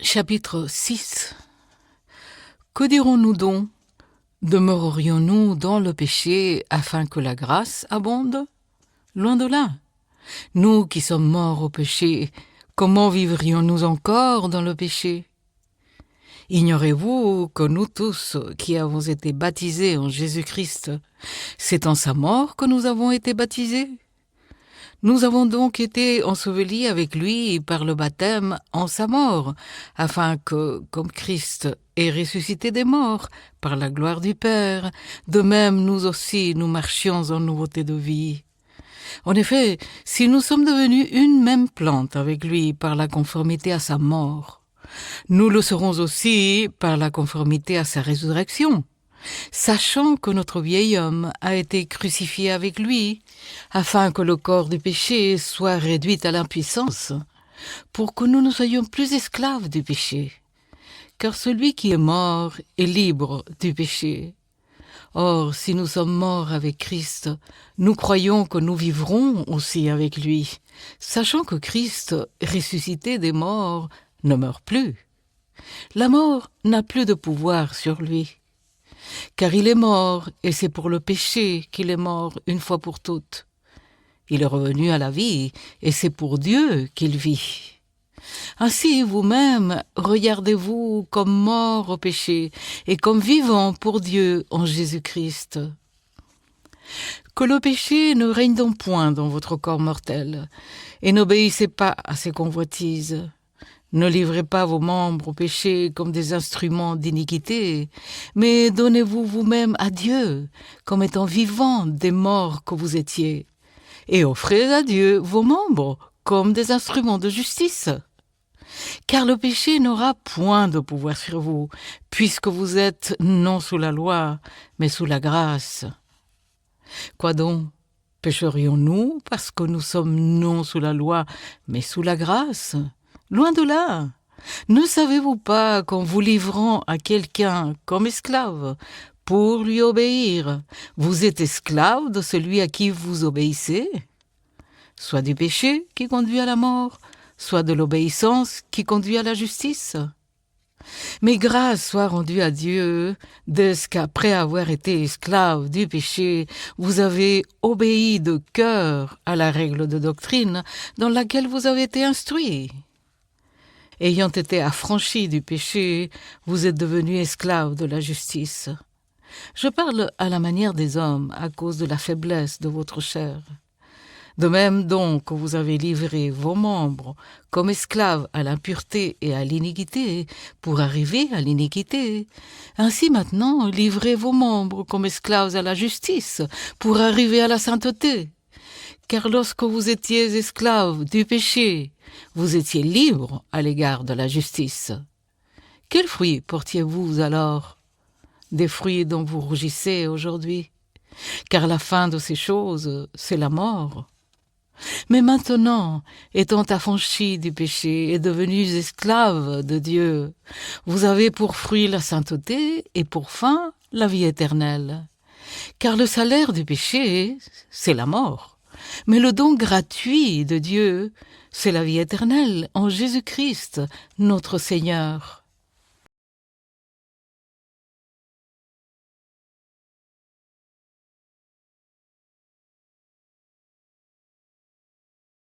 Chapitre 6. Que dirons-nous donc? Demeurerions-nous dans le péché afin que la grâce abonde? Loin de là. Nous qui sommes morts au péché, comment vivrions-nous encore dans le péché? Ignorez-vous que nous tous qui avons été baptisés en Jésus-Christ, c'est en sa mort que nous avons été baptisés? Nous avons donc été ensevelis avec lui par le baptême en sa mort, afin que, comme Christ est ressuscité des morts par la gloire du Père, de même nous aussi nous marchions en nouveauté de vie. En effet, si nous sommes devenus une même plante avec lui par la conformité à sa mort, nous le serons aussi par la conformité à sa résurrection, sachant que notre vieil homme a été crucifié avec lui, afin que le corps du péché soit réduit à l'impuissance, pour que nous ne soyons plus esclaves du péché. Car celui qui est mort est libre du péché. Or, si nous sommes morts avec Christ, nous croyons que nous vivrons aussi avec lui, sachant que Christ, ressuscité des morts, ne meurt plus. La mort n'a plus de pouvoir sur lui. Car il est mort, et c'est pour le péché qu'il est mort une fois pour toutes. Il est revenu à la vie, et c'est pour Dieu qu'il vit. Ainsi, vous-même, regardez-vous comme mort au péché, et comme vivant pour Dieu en Jésus-Christ. Que le péché ne règne donc point dans votre corps mortel, et n'obéissez pas à ses convoitises. Ne livrez pas vos membres au péché comme des instruments d'iniquité, mais donnez-vous vous-même à Dieu, comme étant vivants des morts que vous étiez, et offrez à Dieu vos membres comme des instruments de justice. Car le péché n'aura point de pouvoir sur vous, puisque vous êtes non sous la loi, mais sous la grâce. Quoi donc? Pécherions-nous parce que nous sommes non sous la loi, mais sous la grâce? Loin de là. Ne savez-vous pas qu'en vous livrant à quelqu'un comme esclave, pour lui obéir, vous êtes esclave de celui à qui vous obéissez? Soit du péché qui conduit à la mort, soit de l'obéissance qui conduit à la justice. Mais grâce soit rendue à Dieu de ce qu'après avoir été esclave du péché, vous avez obéi de cœur à la règle de doctrine dans laquelle vous avez été instruits. Ayant été affranchis du péché, vous êtes devenus esclaves de la justice. Je parle à la manière des hommes à cause de la faiblesse de votre chair. De même donc que vous avez livré vos membres comme esclaves à l'impureté et à l'iniquité pour arriver à l'iniquité, ainsi maintenant livrez vos membres comme esclaves à la justice pour arriver à la sainteté. Car lorsque vous étiez esclaves du péché, vous étiez libres à l'égard de la justice. Quels fruits portiez-vous alors? Des fruits dont vous rougissez aujourd'hui, car la fin de ces choses, c'est la mort. Mais maintenant, étant affranchis du péché et devenus esclaves de Dieu, vous avez pour fruit la sainteté et pour fin la vie éternelle. Car le salaire du péché, c'est la mort. Mais le don gratuit de Dieu, c'est la vie éternelle en Jésus-Christ, notre Seigneur.